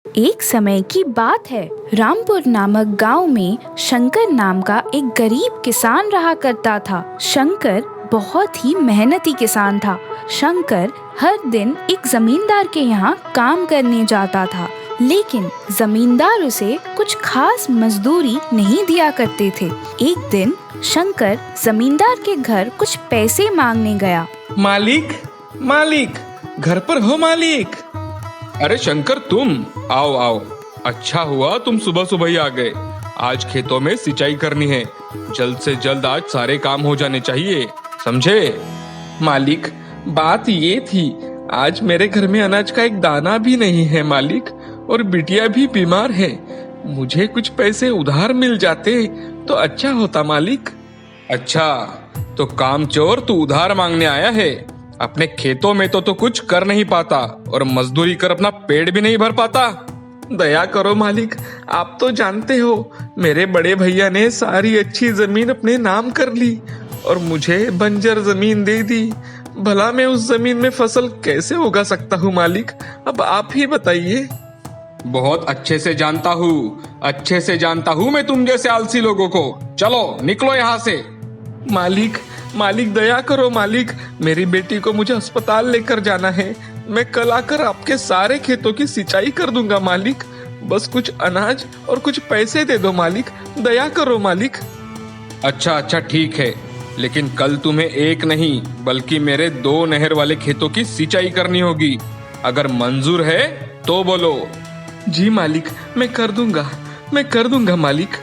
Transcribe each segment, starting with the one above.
एक समय की बात है। रामपुर नामक गांव में शंकर नाम का एक गरीब किसान रहा करता था। शंकर बहुत ही मेहनती किसान था। शंकर हर दिन एक जमींदार के यहाँ काम करने जाता था, लेकिन जमींदार उसे कुछ खास मजदूरी नहीं दिया करते थे। एक दिन शंकर जमींदार के घर कुछ पैसे मांगने गया। मालिक, मालिक, घर पर हो मालिक? अरे शंकर, तुम आओ आओ। अच्छा हुआ तुम सुबह सुबह ही आ गए। आज खेतों में सिंचाई करनी है। जल्द से जल्द आज सारे काम हो जाने चाहिए, समझे? मालिक, बात ये थी, आज मेरे घर में अनाज का एक दाना भी नहीं है मालिक, और बिटिया भी बीमार है। मुझे कुछ पैसे उधार मिल जाते तो अच्छा होता मालिक। अच्छा, तो कामचोर तू उधार मांगने आया है? अपने खेतों में तो कुछ कर नहीं पाता और मजदूरी कर अपना पेट भी नहीं भर पाता। दया करो मालिक, आप तो जानते हो मेरे बड़े भैया ने सारी अच्छी जमीन अपने नाम कर ली और मुझे बंजर जमीन दे दी। भला मैं उस जमीन में फसल कैसे उगा सकता हूँ मालिक? अब आप ही बताइए। बहुत अच्छे से जानता हूँ, अच्छे से जानता हूँ मैं तुम जैसे आलसी लोगों को। चलो निकलो यहाँ से। मालिक, मालिक दया करो मालिक, मेरी बेटी को मुझे अस्पताल लेकर जाना है। मैं कल आकर आपके सारे खेतों की सिंचाई कर दूंगा मालिक। बस कुछ अनाज और कुछ पैसे दे दो मालिक, दया करो मालिक। अच्छा अच्छा ठीक है, लेकिन कल तुम्हें एक नहीं बल्कि मेरे 2 नहर वाले खेतों की सिंचाई करनी होगी। अगर मंजूर है तो बोलो। जी मालिक, मैं कर दूंगा, मैं कर दूंगा मालिक।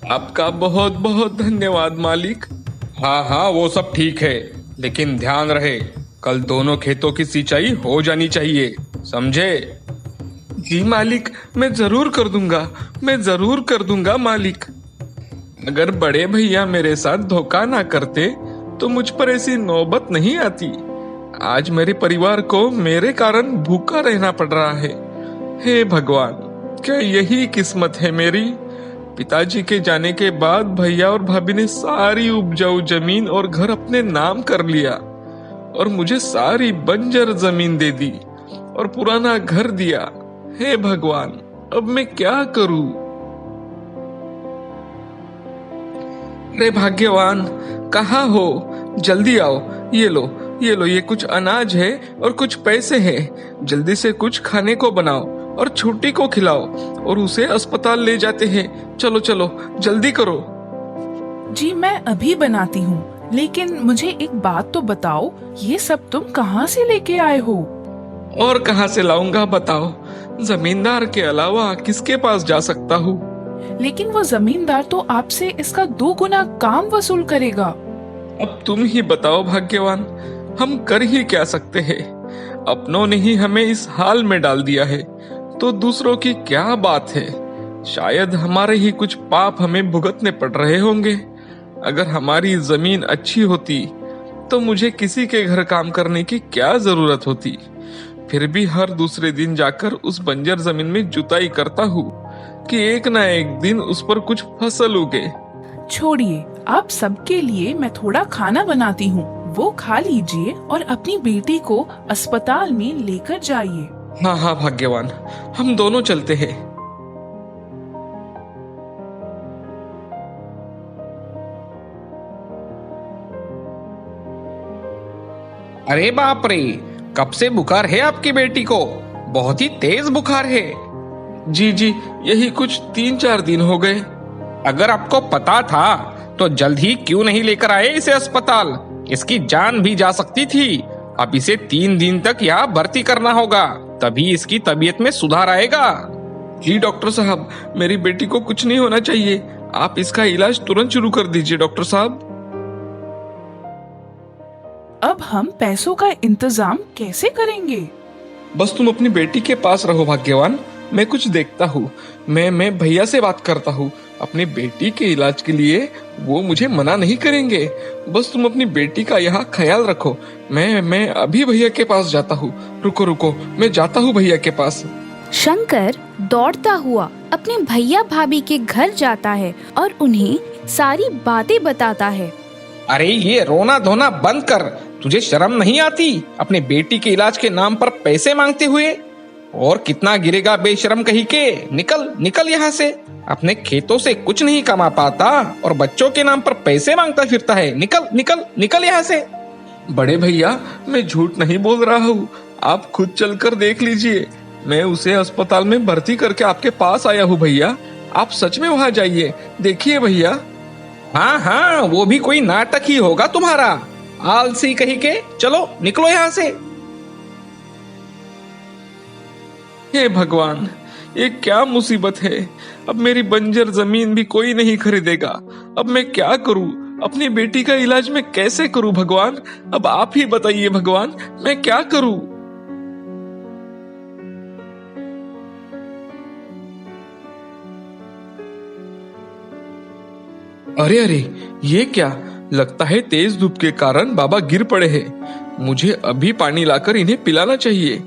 आपका बहुत बहुत धन्यवाद मालिक। हाँ हाँ, वो सब ठीक है, लेकिन ध्यान रहे कल दोनों खेतों की सिंचाई हो जानी चाहिए, समझे? जी मालिक, मैं जरूर कर दूंगा, मैं जरूर कर दूंगा मालिक। अगर बड़े भैया मेरे साथ धोखा ना करते तो मुझ पर ऐसी नौबत नहीं आती। आज मेरे परिवार को मेरे कारण भूखा रहना पड़ रहा है। हे भगवान, क्या यही किस्मत है मेरी? पिताजी के जाने के बाद भैया और भाभी ने सारी उपजाऊ जमीन और घर अपने नाम कर लिया और मुझे सारी बंजर जमीन दे दी और पुराना घर दिया। हे भगवान, अब मैं क्या करूं? अरे भाग्यवान, कहाँ हो? जल्दी आओ। ये लो, ये लो, ये कुछ अनाज है और कुछ पैसे हैं। जल्दी से कुछ खाने को बनाओ और छोटी को खिलाओ और उसे अस्पताल ले जाते हैं। चलो चलो, जल्दी करो। जी मैं अभी बनाती हूँ, लेकिन मुझे एक बात तो बताओ, ये सब तुम कहाँ से लेके आए हो? और कहाँ से लाऊंगा बताओ? जमींदार के अलावा किसके पास जा सकता हूँ? लेकिन वो जमींदार तो आपसे इसका 2 गुना काम वसूल करेगा। अब तुम ही बताओ भाग्यवान, हम कर ही क्या सकते हैं? अपनों ने ही हमें इस हाल में डाल दिया है, तो दूसरों की क्या बात है? शायद हमारे ही कुछ पाप हमें भुगतने पड़ रहे होंगे। अगर हमारी जमीन अच्छी होती तो मुझे किसी के घर काम करने की क्या जरूरत होती? फिर भी हर दूसरे दिन जाकर उस बंजर जमीन में जुताई करता हूँ कि एक ना एक दिन उस पर कुछ फसल उगे। छोड़िए, आप सबके लिए मैं थोड़ा खाना बनाती हूँ, वो खा लीजिए और अपनी बेटी को अस्पताल में लेकर जाइए। हाँ हाँ भाग्यवान, हम दोनों चलते हैं। अरे बाप रे, कब से बुखार है आपकी बेटी को? बहुत ही तेज बुखार है। जी जी, यही कुछ 3-4 दिन हो गए। अगर आपको पता था तो जल्द ही क्यों नहीं लेकर आए इसे अस्पताल? इसकी जान भी जा सकती थी। अब इसे 3 दिन तक यहाँ भर्ती करना होगा, तभी इसकी तबीयत में सुधार आएगा। जी डॉक्टर साहब, मेरी बेटी को कुछ नहीं होना चाहिए। आप इसका इलाज तुरंत शुरू कर दीजिए डॉक्टर साहब। अब हम पैसों का इंतजाम कैसे करेंगे? बस तुम अपनी बेटी के पास रहो भाग्यवान, मैं कुछ देखता हूँ। मैं भैया से बात करता हूँ। अपनी बेटी के इलाज के लिए वो मुझे मना नहीं करेंगे। बस तुम अपनी बेटी का यहाँ ख्याल रखो। मैं अभी भैया के पास जाता हूँ। रुको रुको, मैं जाता हूँ भैया के पास। शंकर दौड़ता हुआ अपने भैया भाभी के घर जाता है और उन्हें सारी बातें बताता है। अरे ये रोना धोना बंद कर, तुझे शर्म नहीं आती अपने बेटी के इलाज के नाम पर पैसे मांगते हुए? और कितना गिरेगा बेशरम कहीं के, निकल निकल यहाँ से। अपने खेतों से कुछ नहीं कमा पाता और बच्चों के नाम पर पैसे मांगता फिरता है। निकल निकल निकल यहाँ से। बड़े भैया, मैं झूठ नहीं बोल रहा हूँ, आप खुद चलकर देख लीजिए। मैं उसे अस्पताल में भर्ती करके आपके पास आया हूँ भैया, आप सच में वहाँ जाइए, देखिए भैया। हाँ हाँ, वो भी कोई नाटक ही होगा तुम्हारा, आलसी कहीं के। चलो निकलो यहाँ से। हे भगवान, ये क्या मुसीबत है। अब मेरी बंजर जमीन भी कोई नहीं खरीदेगा। अब मैं क्या करूं? अपनी बेटी का इलाज मैं कैसे करूं भगवान? अब आप ही बताइए भगवान, मैं क्या करूं? अरे अरे, ये क्या? लगता है तेज धूप के कारण बाबा गिर पड़े हैं। मुझे अभी पानी लाकर इन्हें पिलाना चाहिए।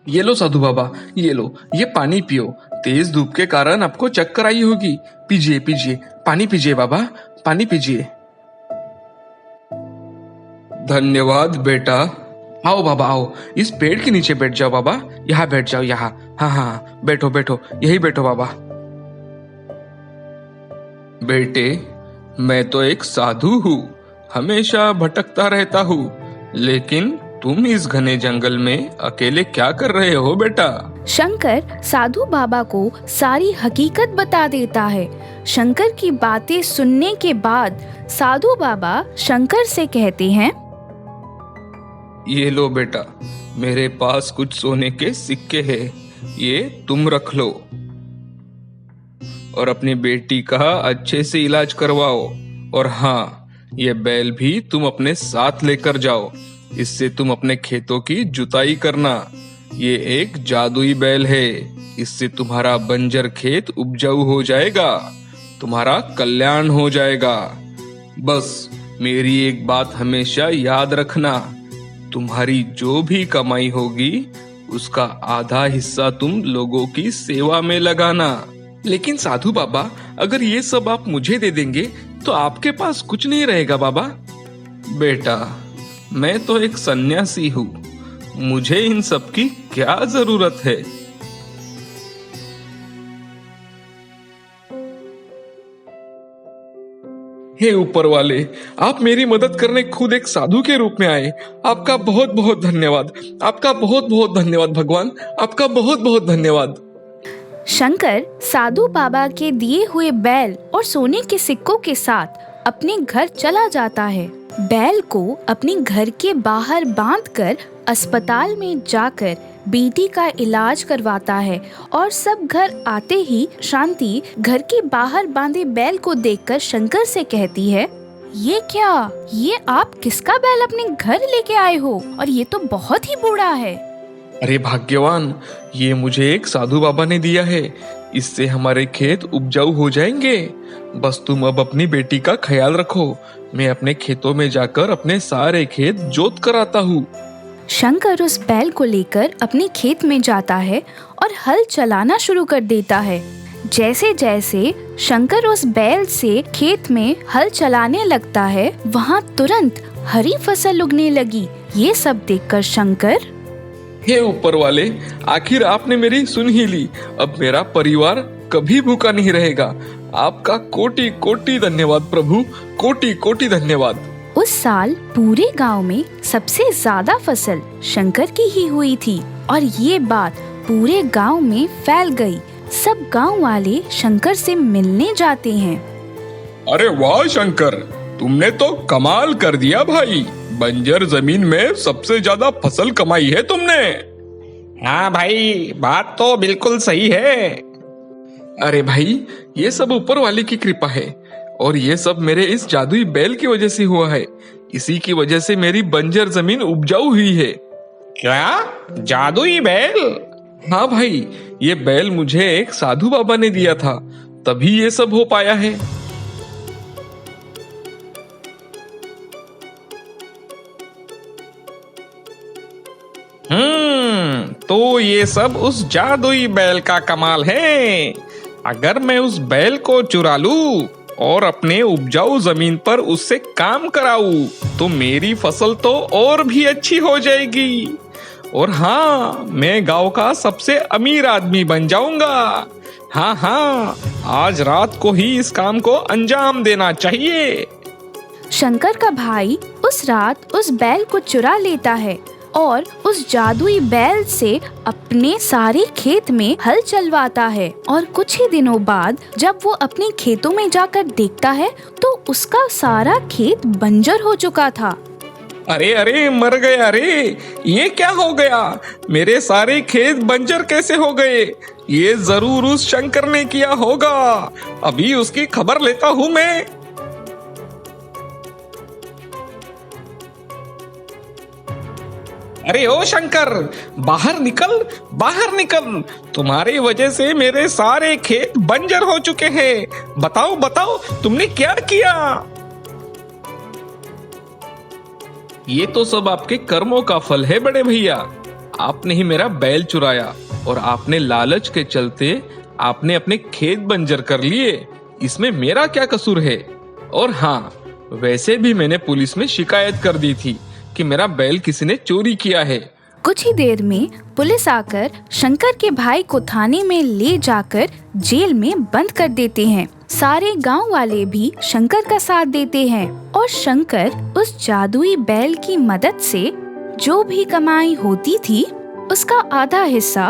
ये लो साधु बाबा, ये लो, ये पानी पियो। तेज धूप के कारण आपको चक्कर आई होगी। पीजिए पीजिए, पानी पीजिए बाबा, पानी पीजिए। धन्यवाद बेटा। आओ बाबा आओ, इस पेड़ के नीचे बैठ जाओ बाबा। यहाँ बैठ जाओ, यहाँ। हाँ हाँ, बैठो बैठो, यही बैठो बाबा। बेटे, मैं तो एक साधु हूँ, हमेशा भटकता रहता हूँ, लेकिन तुम इस घने जंगल में अकेले क्या कर रहे हो बेटा? शंकर साधु बाबा को सारी हकीकत बता देता है। शंकर की बातें सुनने के बाद साधु बाबा शंकर से कहते हैं, ये लो बेटा, मेरे पास कुछ सोने के सिक्के हैं, ये तुम रख लो और अपनी बेटी का अच्छे से इलाज करवाओ। और हाँ, ये बैल भी तुम अपने साथ लेकर जाओ, इससे तुम अपने खेतों की जुताई करना। ये एक जादुई बैल है, इससे तुम्हारा बंजर खेत उपजाऊ हो जाएगा, तुम्हारा कल्याण हो जाएगा। बस मेरी एक बात हमेशा याद रखना, तुम्हारी जो भी कमाई होगी उसका आधा हिस्सा तुम लोगों की सेवा में लगाना। लेकिन साधु बाबा, अगर ये सब आप मुझे दे देंगे तो आपके पास कुछ नहीं रहेगा बाबा। बेटा, मैं तो एक सन्यासी हूँ, मुझे इन सब की क्या जरूरत है। हे ऊपर वाले, आप मेरी मदद करने खुद एक साधु के रूप में आए, आपका बहुत बहुत धन्यवाद। आपका बहुत बहुत धन्यवाद भगवान, आपका बहुत बहुत धन्यवाद। शंकर साधु बाबा के दिए हुए बैल और सोने के सिक्कों के साथ अपने घर चला जाता है। बैल को अपने घर के बाहर बांधकर अस्पताल में जाकर बेटी का इलाज करवाता है और सब घर आते ही शांति घर के बाहर बांधे बैल को देखकर शंकर से कहती है, ये क्या? ये आप किसका बैल अपने घर लेके आए हो? और ये तो बहुत ही बूढ़ा है। अरे भाग्यवान, ये मुझे एक साधु बाबा ने दिया है, इससे हमारे खेत उपजाऊ हो जाएंगे। बस तुम अब अपनी बेटी का ख्याल रखो, मैं अपने खेतों में जाकर अपने सारे खेत जोत कर आता हूँ। शंकर उस बैल को लेकर अपने खेत में जाता है और हल चलाना शुरू कर देता है। जैसे जैसे शंकर उस बैल से खेत में हल चलाने लगता है, वहाँ तुरंत हरी फसल उगने लगी। ये सब देखकर शंकर, हे ऊपर वाले, आखिर आपने मेरी सुन ही ली। अब मेरा परिवार कभी भूखा नहीं रहेगा। आपका कोटि कोटि धन्यवाद प्रभु, कोटि कोटि धन्यवाद। उस साल पूरे गांव में सबसे ज्यादा फसल शंकर की ही हुई थी और ये बात पूरे गांव में फैल गई। सब गांव वाले शंकर से मिलने जाते हैं। अरे वाह शंकर, तुमने तो कमाल कर दिया भाई, बंजर जमीन में सबसे ज्यादा फसल कमाई है तुमने। हाँ भाई, बात तो बिल्कुल सही है। अरे भाई, ये सब ऊपर वाले की कृपा है और ये सब मेरे इस जादुई बैल की वजह से हुआ है। इसी की वजह से मेरी बंजर जमीन उपजाऊ हुई है। क्या जादुई बैल? हाँ भाई, ये बैल मुझे एक साधु बाबा ने दिया था, तभी ये सब हो पाया है। तो ये सब उस जादुई बैल का कमाल है। अगर मैं उस बैल को चुरा लूं और अपने उपजाऊ जमीन पर उससे काम कराऊं, तो मेरी फसल तो और भी अच्छी हो जाएगी। और हाँ, मैं गांव का सबसे अमीर आदमी बन जाऊंगा। हाँ हाँ, आज रात को ही इस काम को अंजाम देना चाहिए। शंकर का भाई उस रात उस बैल को चुरा लेता है और उस जादुई बैल से अपने सारे खेत में हल चलवाता है। और कुछ ही दिनों बाद जब वो अपने खेतों में जाकर देखता है तो उसका सारा खेत बंजर हो चुका था। अरे अरे, मर गया रे! ये क्या हो गया? मेरे सारे खेत बंजर कैसे हो गए? ये जरूर उस शंकर ने किया होगा। अभी उसकी खबर लेता हूँ मैं। अरे ओ शंकर, बाहर निकल, बाहर निकल। तुम्हारी वजह से मेरे सारे खेत बंजर हो चुके हैं। बताओ बताओ, तुमने क्या किया? ये तो सब आपके कर्मों का फल है बड़े भैया। आपने ही मेरा बैल चुराया और आपने लालच के चलते आपने अपने खेत बंजर कर लिए। इसमें मेरा क्या कसूर है? और हाँ, वैसे भी मैंने पुलिस में शिकायत कर दी थी कि मेरा बैल किसी ने चोरी किया है। कुछ ही देर में पुलिस आकर शंकर के भाई को थाने में ले जाकर जेल में बंद कर देते हैं। सारे गांव वाले भी शंकर का साथ देते हैं और शंकर उस जादुई बैल की मदद से जो भी कमाई होती थी उसका आधा हिस्सा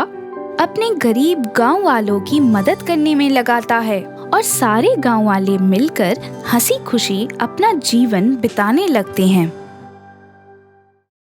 अपने गरीब गांव वालों की मदद करने में लगाता है। और सारे गांव वाले मिलकर हंसी खुशी अपना जीवन बिताने लगते हैं।